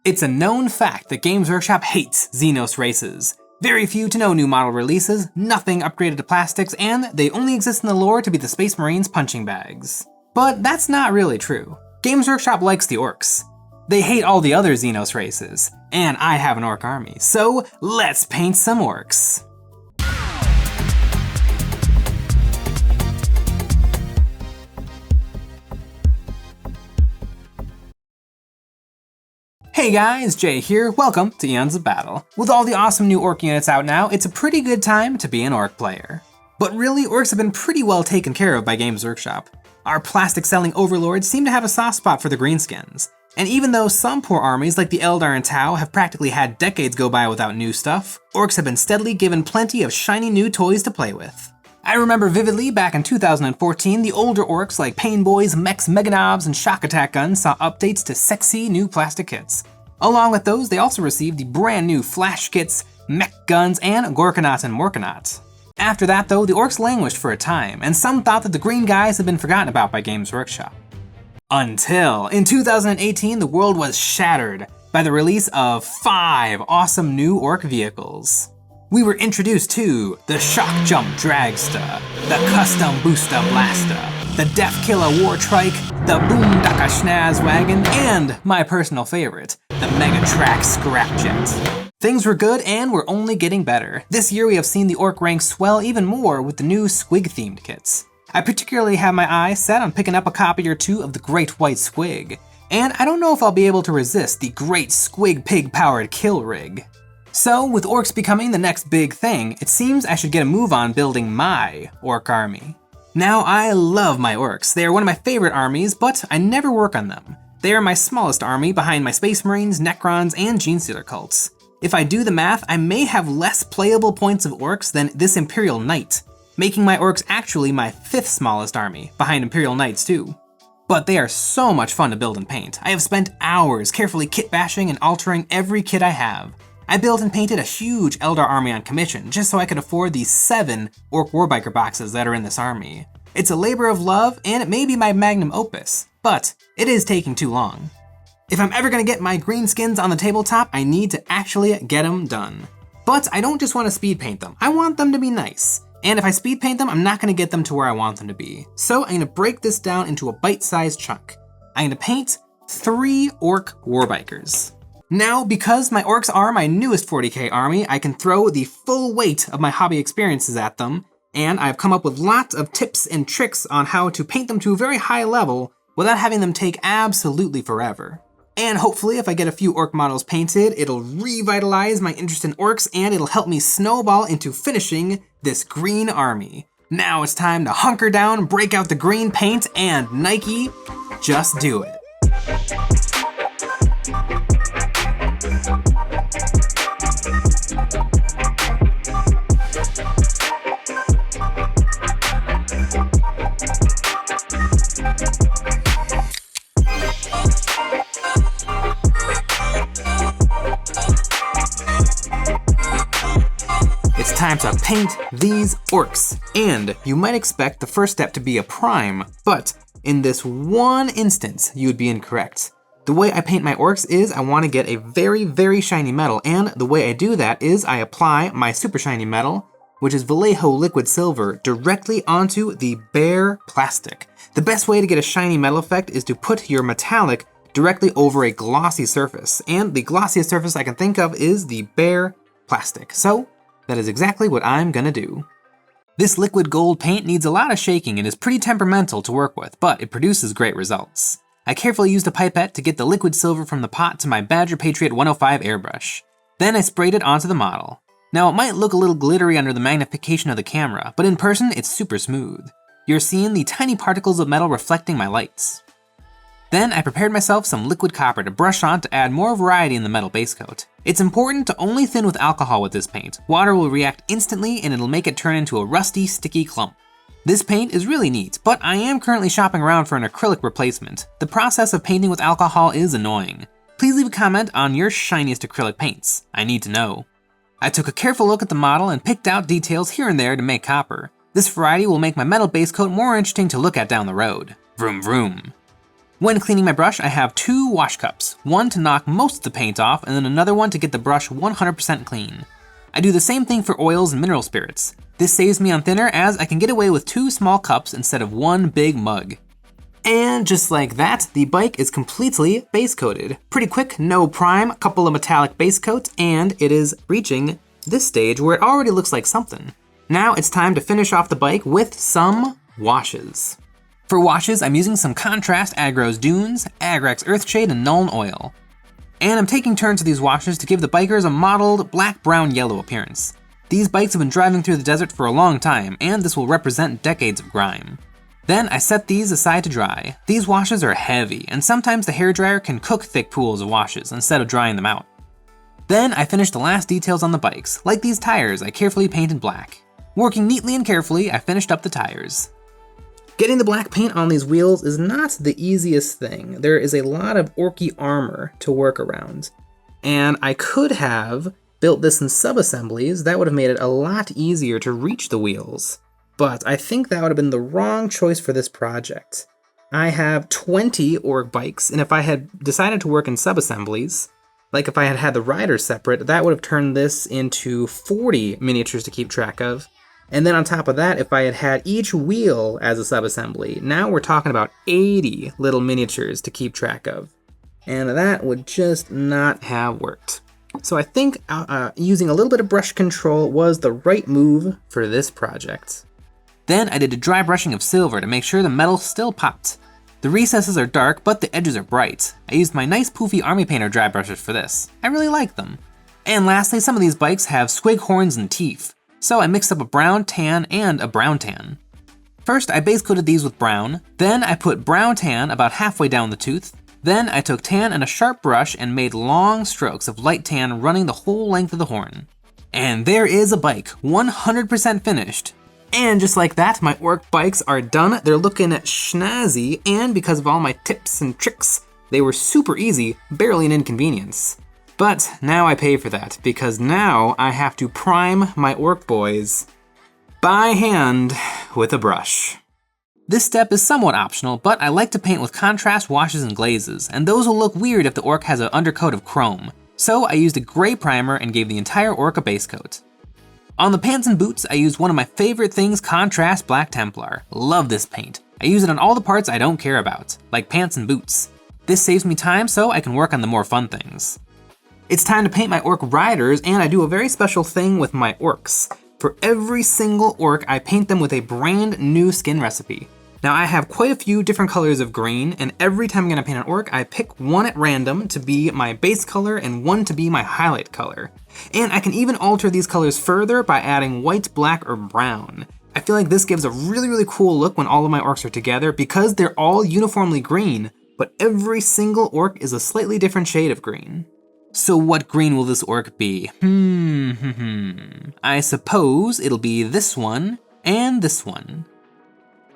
It's a known fact that Games Workshop hates Xenos races. Very few to no new model releases, nothing upgraded to plastics, and they only exist in the lore to be the Space Marines punching bags. But that's not really true. Games Workshop likes the orcs. They hate all the other Xenos races, and I have an orc army, so let's paint some orcs. Hey guys, Jay here, welcome to Eons of Battle. With all the awesome new orc units out now, it's a pretty good time to be an orc player. But really, orcs have been pretty well taken care of by Games Workshop. Our plastic-selling overlords seem to have a soft spot for the greenskins. And even though some poor armies like the Eldar and Tau have practically had decades go by without new stuff, orcs have been steadily given plenty of shiny new toys to play with. I remember vividly back in 2014, the older orcs like Pain Boys, Mechs, Meganobs, and Shock Attack guns saw updates to sexy new plastic kits. Along with those, they also received the brand new Flash kits, Mech guns, and Gorkanauts and Morkanauts. After that though, the orcs languished for a time, and some thought that the green guys had been forgotten about by Games Workshop. Until, in 2018, the world was shattered by the release of 5 awesome new orc vehicles. We were introduced to the Shock Jump Dragster, the Custom Booster Blaster, the Death Killer War Trike, the Boondaka Schnaz Wagon, and my personal favorite, the Megatrack Scrapjet. Things were good and we're only getting better. This year we have seen the orc ranks swell even more with the new squig-themed kits. I particularly have my eye set on picking up a copy or two of the Great White Squig, and I don't know if I'll be able to resist the Great Squig Pig-powered Kill Rig. So, with orcs becoming the next big thing, it seems I should get a move on building my orc army. Now, I love my orcs. They are one of my favorite armies, but I never work on them. They are my smallest army behind my Space Marines, Necrons, and Genestealer cults. If I do the math, I may have less playable points of orcs than this Imperial Knight, making my orcs actually my 5th smallest army, behind Imperial Knights too. But they are so much fun to build and paint. I have spent hours carefully kit bashing and altering every kit I have. I built and painted a huge Eldar army on commission just so I could afford the 7 Orc Warbiker boxes that are in this army. It's a labor of love and it may be my magnum opus, but it is taking too long. If I'm ever gonna get my greenskins on the tabletop, I need to actually get them done. But I don't just want to speed paint them, I want them to be nice. And if I speed paint them, I'm not gonna get them to where I want them to be. So I'm gonna break this down into a bite-sized chunk. I'm gonna paint 3 Orc Warbikers. Now, because my orcs are my newest 40k army, I can throw the full weight of my hobby experiences at them, and I've come up with lots of tips and tricks on how to paint them to a very high level without having them take absolutely forever. And hopefully if I get a few orc models painted, it'll revitalize my interest in orcs and it'll help me snowball into finishing this green army. Now it's time to hunker down, break out the green paint, and Nike, just do it. It's time to paint these orcs. And you might expect the first step to be a prime, but in this one instance, you would be incorrect. The way I paint my orcs is I want to get a very, very shiny metal, and the way I do that is I apply my super shiny metal, which is Vallejo liquid silver, directly onto the bare plastic. The best way to get a shiny metal effect is to put your metallic directly over a glossy surface, and the glossiest surface I can think of is the bare plastic. So that is exactly what I'm gonna do. This liquid gold paint needs a lot of shaking and is pretty temperamental to work with, but it produces great results. I carefully used a pipette to get the liquid silver from the pot to my Badger Patriot 105 airbrush. Then I sprayed it onto the model. Now it might look a little glittery under the magnification of the camera, but in person it's super smooth. You're seeing the tiny particles of metal reflecting my lights. Then I prepared myself some liquid copper to brush on to add more variety in the metal base coat. It's important to only thin with alcohol with this paint. Water will react instantly and it'll make it turn into a rusty, sticky clump. This paint is really neat, but I am currently shopping around for an acrylic replacement. The process of painting with alcohol is annoying. Please leave a comment on your shiniest acrylic paints. I need to know. I took a careful look at the model and picked out details here and there to make copper. This variety will make my metal base coat more interesting to look at down the road. Vroom vroom. When cleaning my brush, I have 2 wash cups, one to knock most of the paint off and then another one to get the brush 100% clean. I do the same thing for oils and mineral spirits. This saves me on thinner as I can get away with 2 small cups instead of 1 big mug. And just like that, the bike is completely base coated. Pretty quick, no prime, a couple of metallic base coats, and it is reaching this stage where it already looks like something. Now it's time to finish off the bike with some washes. For washes, I'm using some Contrast Agro's Dunes, Agrax Earthshade, and Nuln Oil. And I'm taking turns with these washes to give the bikers a mottled black-brown-yellow appearance. These bikes have been driving through the desert for a long time, and this will represent decades of grime. Then I set these aside to dry. These washes are heavy, and sometimes the hairdryer can cook thick pools of washes instead of drying them out. Then I finished the last details on the bikes, like these tires I carefully painted black. Working neatly and carefully, I finished up the tires. Getting the black paint on these wheels is not the easiest thing. There is a lot of orky armor to work around. And I could have built this in sub-assemblies. That would have made it a lot easier to reach the wheels. But I think that would have been the wrong choice for this project. I have 20 orc bikes, and if I had decided to work in sub-assemblies, like if I had had the riders separate, that would have turned this into 40 miniatures to keep track of. And then on top of that, if I had had each wheel as a sub-assembly, now we're talking about 80 little miniatures to keep track of. And that would just not have worked. So I think using a little bit of brush control was the right move for this project. Then I did a dry brushing of silver to make sure the metal still popped. The recesses are dark, but the edges are bright. I used my nice poofy army painter dry brushes for this. I really like them. And lastly, some of these bikes have squig horns and teeth. So I mixed up a brown tan and a brown tan. First, I base coated these with brown, then I put brown tan about halfway down the tooth, then I took tan and a sharp brush and made long strokes of light tan running the whole length of the horn. And there is a bike, 100% finished. And just like that, my orc bikes are done. They're looking schnazzy, and because of all my tips and tricks, they were super easy, barely an inconvenience. But now I pay for that, because now I have to prime my orc boys by hand with a brush. This step is somewhat optional, but I like to paint with contrast washes and glazes, and those will look weird if the orc has an undercoat of chrome. So I used a gray primer and gave the entire orc a base coat. On the pants and boots, I used one of my favorite things, Contrast Black Templar. Love this paint. I use it on all the parts I don't care about, like pants and boots. This saves me time so I can work on the more fun things. It's time to paint my orc riders, and I do a very special thing with my orcs. For every single orc, I paint them with a brand new skin recipe. Now I have quite a few different colors of green, and every time I'm gonna paint an orc, I pick one at random to be my base color and one to be my highlight color. And I can even alter these colors further by adding white, black, or brown. I feel like this gives a really cool look when all of my orcs are together because they're all uniformly green, but every single orc is a slightly different shade of green. So what green will this orc be? I suppose it'll be this one and this one.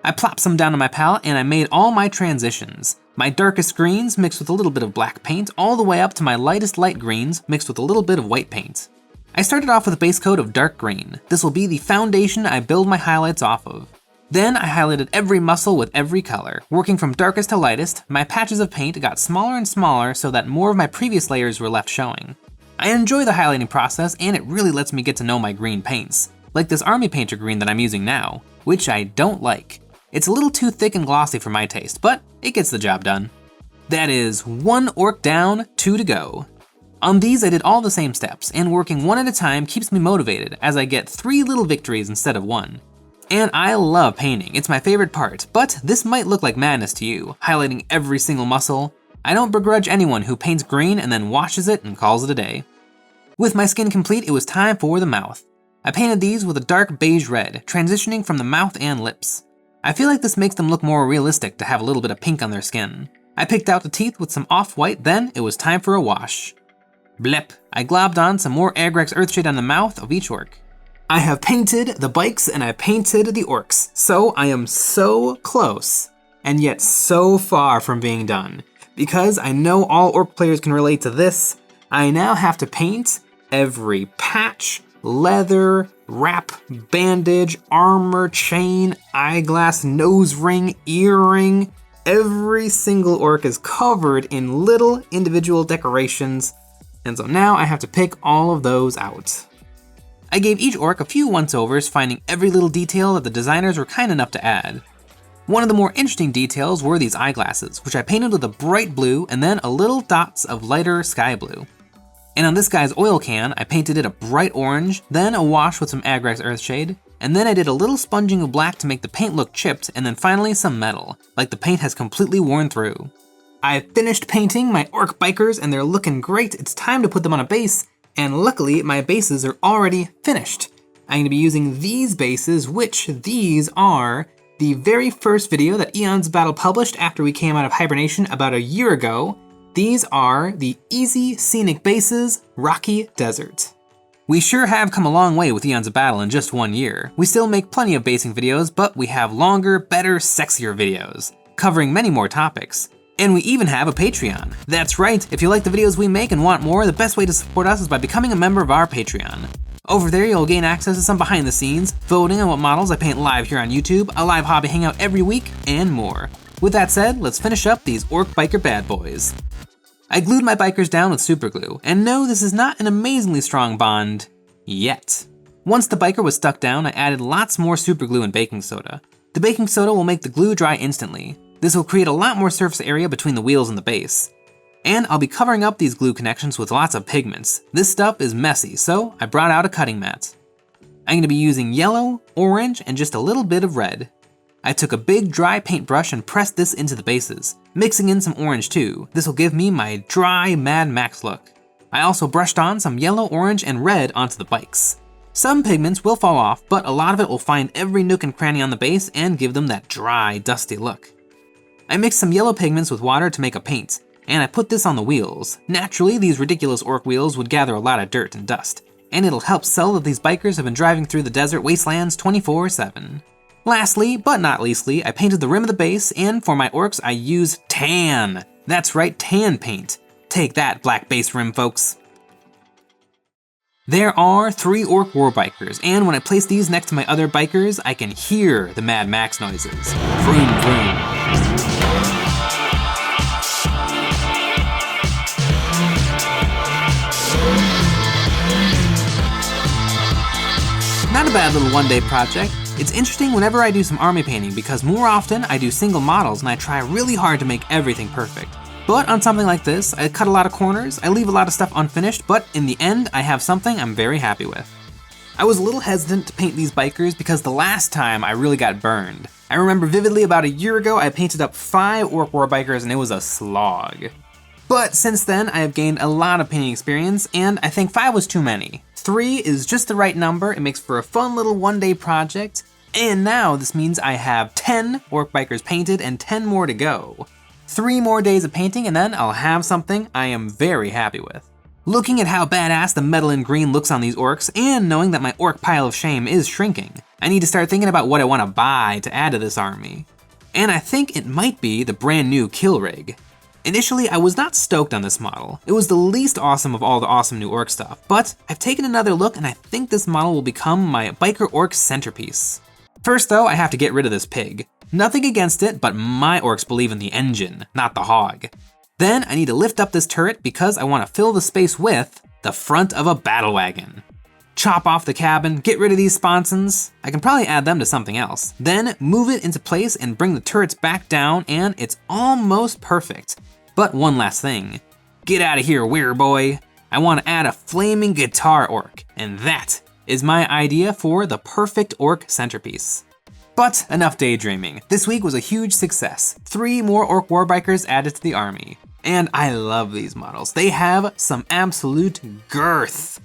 I plopped some down on my palette and I made all my transitions. My darkest greens mixed with a little bit of black paint all the way up to my lightest light greens mixed with a little bit of white paint. I started off with a base coat of dark green. This will be the foundation I build my highlights off of. Then I highlighted every muscle with every color. Working from darkest to lightest, my patches of paint got smaller and smaller so that more of my previous layers were left showing. I enjoy the highlighting process and it really lets me get to know my green paints, like this army painter green that I'm using now, which I don't like. It's a little too thick and glossy for my taste, but it gets the job done. That is 1 orc down, 2 to go. On these I did all the same steps, and working one at a time keeps me motivated as I get 3 little victories instead of 1. And I love painting, it's my favorite part, but this might look like madness to you, highlighting every single muscle. I don't begrudge anyone who paints green and then washes it and calls it a day. With my skin complete, it was time for the mouth. I painted these with a dark beige red, transitioning from the mouth and lips. I feel like this makes them look more realistic to have a little bit of pink on their skin. I picked out the teeth with some off-white, then it was time for a wash. Blep, I globbed on some more Agrax Earthshade on the mouth of each orc. I have painted the bikes and I painted the orcs, so I am so close, and yet so far from being done. Because I know all orc players can relate to this, I now have to paint every patch, leather, wrap, bandage, armor, chain, eyeglass, nose ring, earring, every single orc is covered in little individual decorations, and so now I have to pick all of those out. I gave each orc a few once-overs, finding every little detail that the designers were kind enough to add. One of the more interesting details were these eyeglasses, which I painted with a bright blue and then a little dots of lighter sky blue. And on this guy's oil can, I painted it a bright orange, then a wash with some Agrex Earthshade, and then I did a little sponging of black to make the paint look chipped, and then finally some metal, like the paint has completely worn through. I finished painting my orc bikers and they're looking great. It's time to put them on a base, and luckily my bases are already finished. I'm going to be using these bases, which these are the very first video that EonsOfBattle published after we came out of hibernation about a year ago. These are the Easy Scenic Bases Rocky Desert. We sure have come a long way with EonsOfBattle in just 1 year. We still make plenty of basing videos, but we have longer, better, sexier videos, covering many more topics. And we even have a Patreon. That's right, if you like the videos we make and want more, the best way to support us is by becoming a member of our Patreon. Over there, you'll gain access to some behind the scenes, voting on what models I paint live here on YouTube, a live hobby hangout every week, and more. With that said, let's finish up these orc biker bad boys. I glued my bikers down with super glue, and no, this is not an amazingly strong bond, yet. Once the biker was stuck down, I added lots more super glue and baking soda. The baking soda will make the glue dry instantly. This will create a lot more surface area between the wheels and the base. And I'll be covering up these glue connections with lots of pigments. This stuff is messy, so I brought out a cutting mat. I'm going to be using yellow, orange, and just a little bit of red. I took a big dry paintbrush and pressed this into the bases, mixing in some orange too. This will give me my dry Mad Max look. I also brushed on some yellow, orange, and red onto the bikes. Some pigments will fall off, but a lot of it will find every nook and cranny on the base and give them that dry, dusty look. I mixed some yellow pigments with water to make a paint, and I put this on the wheels. Naturally, these ridiculous orc wheels would gather a lot of dirt and dust, and it'll help sell that these bikers have been driving through the desert wastelands 24/7. Lastly, but not leastly, I painted the rim of the base, and for my orcs, I used tan. That's right, tan paint. Take that, black base rim folks. There are 3 orc war bikers, and when I place these next to my other bikers, I can hear the Mad Max noises. Vroom, vroom. Not a bad little one-day project. It's interesting whenever I do some army painting because more often I do single models and I try really hard to make everything perfect. But on something like this, I cut a lot of corners, I leave a lot of stuff unfinished, but in the end, I have something I'm very happy with. I was a little hesitant to paint these bikers because the last time I really got burned. I remember vividly about a year ago, I painted up 5 orc war bikers and it was a slog. But since then, I have gained a lot of painting experience, and I think 5 was too many. 3 is just the right number, it makes for a fun little one-day project, and now this means I have 10 orc bikers painted and 10 more to go. 3 more days of painting and then I'll have something I am very happy with. Looking at how badass the metal and green looks on these orcs, and knowing that my orc pile of shame is shrinking, I need to start thinking about what I want to buy to add to this army. And I think it might be the brand new kill rig. Initially, I was not stoked on this model. It was the least awesome of all the awesome new orc stuff, but I've taken another look and I think this model will become my biker orc centerpiece. First though, I have to get rid of this pig. Nothing against it, but my orcs believe in the engine, not the hog. Then I need to lift up this turret because I want to fill the space with the front of a battle wagon. Chop off the cabin, get rid of these sponsons. I can probably add them to something else. Then move it into place and bring the turrets back down, and it's almost perfect. But one last thing. Get out of here, weird boy. I want to add a flaming guitar orc, and that is my idea for the perfect orc centerpiece. But enough daydreaming. This week was a huge success. 3 more orc warbikers added to the army. And I love these models. They have some absolute girth.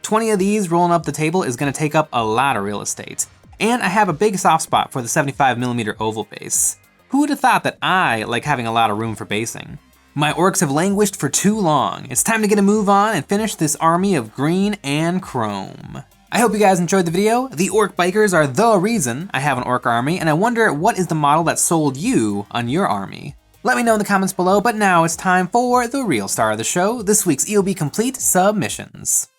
20 of these rolling up the table is gonna take up a lot of real estate. And I have a big soft spot for the 75mm oval base. Who would have thought that I like having a lot of room for basing? My orcs have languished for too long. It's time to get a move on and finish this army of green and chrome. I hope you guys enjoyed the video. The orc bikers are the reason I have an orc army, and I wonder what is the model that sold you on your army? Let me know in the comments below, but now it's time for the real star of the show, this week's EOB Complete submissions.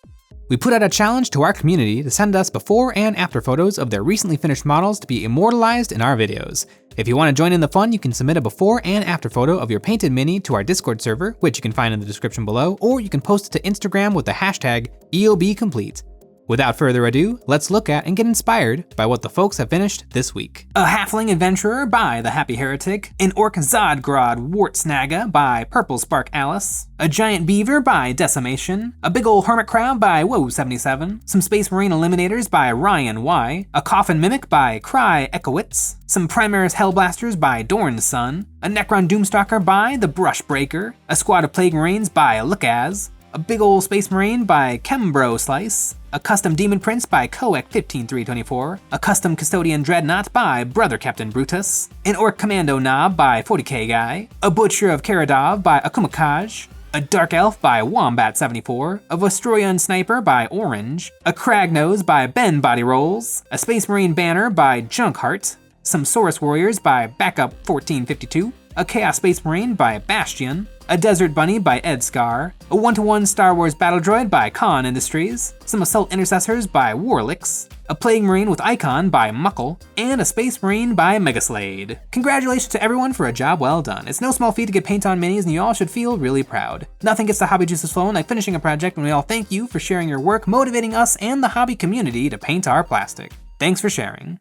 We put out a challenge to our community to send us before and after photos of their recently finished models to be immortalized in our videos. If you want to join in the fun, you can submit a before and after photo of your painted mini to our Discord server, which you can find in the description below, or you can post it to Instagram with the hashtag EOBcomplete. Without further ado, let's look at and get inspired by what the folks have finished this week. A Halfling Adventurer by The Happy Heretic, an Orc Zodgrod Wartsnaga by Purple Spark Alice, a Giant Beaver by Decimation, a Big Ol' Hermit Crab by Woe77, some Space Marine Eliminators by Ryan Y, a Coffin Mimic by Cry Ekowitz, some Primaris Hellblasters by Dorn's Son, a Necron Doomstalker by The Brush Breaker, a Squad of Plague Marines by Lookaz, a Big Ol' Space Marine by Chembro Slice, a Custom Demon Prince by Coek 15324, a Custom Custodian Dreadnought by Brother Captain Brutus, an Orc Commando Knob by 40k Guy, a Butcher of Karadov by Akumakaj, a Dark Elf by Wombat74, a Vostroyan Sniper by Orange, a Cragnose by Ben Body Rolls, a Space Marine Banner by Junkheart, some Saurus Warriors by Backup 1452, a Chaos Space Marine by Bastion, a Desert Bunny by Edscar, a 1-to-1 Star Wars Battle Droid by Khan Industries, some Assault Intercessors by Warlix, a Plague Marine with Icon by Muckle, and a Space Marine by Megaslade. Congratulations to everyone for a job well done. It's no small feat to get paint on minis, and you all should feel really proud. Nothing gets the hobby juices flowing like finishing a project, and we all thank you for sharing your work, motivating us and the hobby community to paint our plastic. Thanks for sharing.